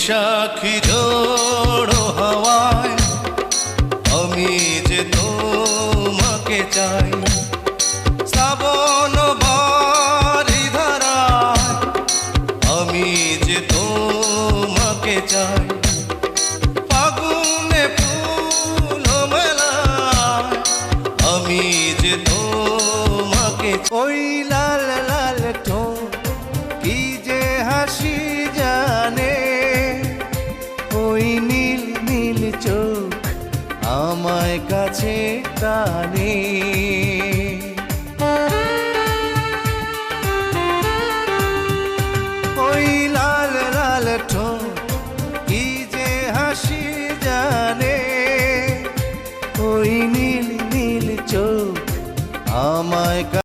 বৈশাখী ঝোড়ো হাওয়ায় আমি যে তোমাকে চাই, শ্রাবণ বারি ধারায় আমি যে তোমাকে চাই, ফাগুনে ফুল মেলায় আমি যে তোমাকে। ওই লাল লাল ঠোঁট কি যে হাসি জানে, ওই নীল নীল চোখ আমায় কাছে টানে। ওই লাল লাল ঠোঁট কি যে হাসি জানে, ওই নীল নীল চোখ আমায়